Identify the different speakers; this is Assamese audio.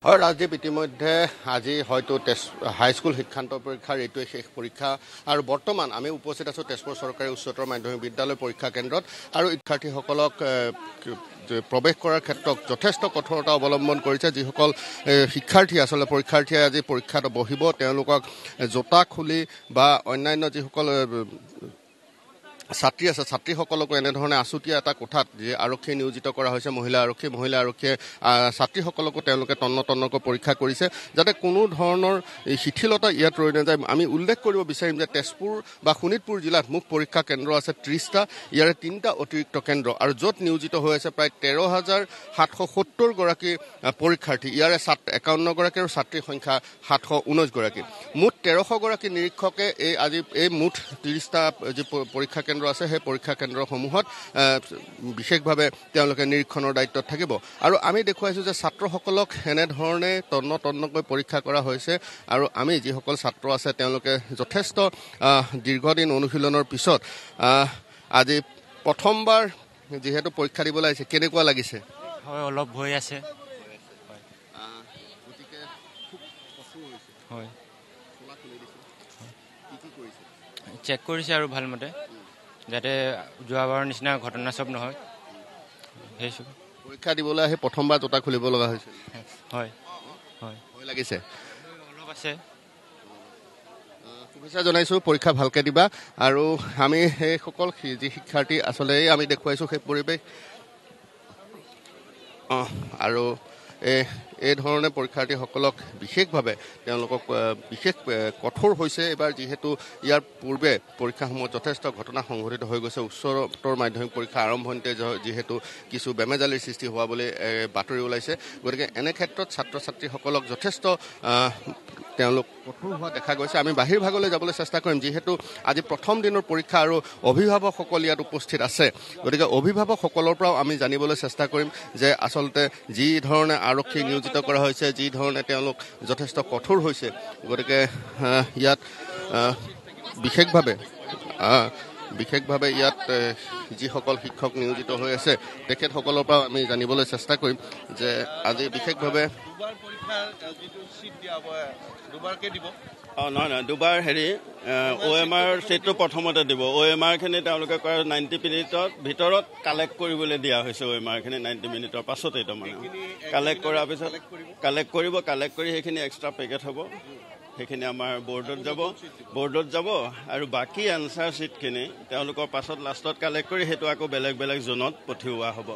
Speaker 1: হয় ৰাজদীপ ইতিমধ্যে আজি হয়তো হাইস্কুল শিক্ষান্ত পৰীক্ষাৰ এইটোৱে শেষ পৰীক্ষা আৰু বৰ্তমান আমি উপস্থিত আছোঁ তেজপুৰ চৰকাৰী উচ্চতৰ মাধ্যমিক বিদ্যালয় পৰীক্ষা কেন্দ্ৰত আৰু শিক্ষাৰ্থীসকলক প্ৰৱেশ কৰাৰ ক্ষেত্ৰত যথেষ্ট কঠোৰতা অৱলম্বন কৰিছে। যিসকল শিক্ষাৰ্থী আচলতে পৰীক্ষাৰ্থীয়ে আজি পৰীক্ষাত বহিব তেওঁলোকক জোতা খুলি বা অন্যান্য যিসকল ছাত্ৰী আছে ছাত্ৰীসকলকো এনেধৰণে আছুতীয়া এটা কোঠাত যি আৰক্ষী নিয়োজিত কৰা হৈছে মহিলা আৰক্ষীয়ে ছাত্ৰীসকলকো তেওঁলোকে তন্নকৈ পৰীক্ষা কৰিছে যাতে কোনো ধৰণৰ শিথিলতা ইয়াত ৰৈ নাযায়। আমি উল্লেখ কৰিব বিচাৰিম যে তেজপুৰ বা শোণিতপুৰ জিলাত মুঠ পৰীক্ষা কেন্দ্ৰ আছে 30টা, ইয়াৰে 3টা অতিৰিক্ত কেন্দ্ৰ আৰু য'ত নিয়োজিত হৈ আছে প্ৰায় 13,770 গৰাকী পৰীক্ষাৰ্থী। ইয়াৰে 51 গৰাকী আৰু ছাত্ৰীৰ সংখ্যা 719 গৰাকী। মুঠ 1300 গৰাকী নিৰীক্ষকে এই মুঠ 30টা যি পৰীক্ষা কেন্দ্ৰ আছে সেই পৰীক্ষা কেন্দ্ৰসমূহত বিশেষভাৱে তেওঁলোকে নিৰীক্ষণৰ দায়িত্বত থাকিব আৰু আমি দেখুৱাইছোঁ যে ছাত্ৰসকলক এনেধৰণে তন্নকৈ পৰীক্ষা কৰা হৈছে আৰু আমি যিসকল ছাত্ৰ আছে তেওঁলোকে যথেষ্ট দীৰ্ঘদিন অনুশীলনৰ পিছত আজি প্ৰথমবাৰ যিহেতু পৰীক্ষা দিবলৈ আহিছে, কেনেকুৱা লাগিছে?
Speaker 2: হয়, অলপ ভয় আছে। হয়, চেক কৰিছে আৰু ভালমতে যাতে যোৱাবাৰৰ নিচিনা ঘটনা চব নহয়।
Speaker 1: পৰীক্ষা দিবলৈ আহি প্ৰথমবাৰ জোতা খুলিব লগা হৈছে।
Speaker 2: হয় হয়,
Speaker 1: ভয় লাগিছে?
Speaker 2: অলপ আছে।
Speaker 1: শুভেচ্ছা জনাইছোঁ, পৰীক্ষা ভালকৈ দিবা আৰু আমি সেইসকল যি শিক্ষাৰ্থী আচলতে আমি দেখুৱাইছোঁ সেই পৰিৱেশ আৰু এই ধৰণে পৰীক্ষাৰ্থীসকলক বিশেষভাৱে তেওঁলোকক বিশেষ কঠোৰ হৈছে এইবাৰ, যিহেতু ইয়াৰ পূৰ্বে পৰীক্ষাসমূহত যথেষ্ট ঘটনা সংঘটিত হৈ গৈছে। উচ্চতৰ মাধ্যমিক পৰীক্ষা আৰম্ভণিতে যিহেতু কিছু বেমেজালিৰ সৃষ্টি হোৱা বুলি বাতৰি ওলাইছে। গতিকে এনে ক্ষেত্ৰত ছাত্ৰ ছাত্ৰীসকলক যথেষ্ট তেওঁলোক কঠোৰ হোৱা দেখা গৈছে। আমি বাহিৰ ভাগলৈ যাবলৈ চেষ্টা কৰিম, যিহেতু আজি প্ৰথম দিনৰ পৰীক্ষা আৰু অভিভাৱকসকল ইয়াত উপস্থিত আছে। গতিকে অভিভাৱকসকলৰ পৰাও আমি জানিবলৈ চেষ্টা কৰিম যে আচলতে যি ধৰণে আৰক্ষী নিয়োজিত কৰা হৈছে, যি ধৰণে তেওঁলোক যথেষ্ট কঠোৰ হৈছে, গতিকে ইয়াত বিশেষভাৱে ইয়াত যিসকল শিক্ষক নিয়োজিত হৈ আছে তেখেতসকলৰ পৰা আমি জানিবলৈ চেষ্টা কৰিম যে আজি বিশেষভাৱে
Speaker 3: নহয় দুবাৰ OMR চিটটো প্ৰথমতে দিব। OMRখিনি তেওঁলোকে কয় 90 মিনিটৰ ভিতৰত কালেক্ট কৰিবলৈ দিয়া হৈছে। OMRখিনি 90 মিনিটৰ পাছতেই তাৰমানে কালেক্ট কৰাৰ পিছত কালেক্ট কৰি সেইখিনি এক্সট্ৰা পেকেট হ'ব, সেইখিনি আমাৰ বৰ্ডত যাব আৰু বাকী এনচাৰ চিটখিনি তেওঁলোকৰ পাছত লাষ্টত কালেক্ট কৰি সেইটো আকৌ বেলেগ জোনত পঠিওৱা হ'ব।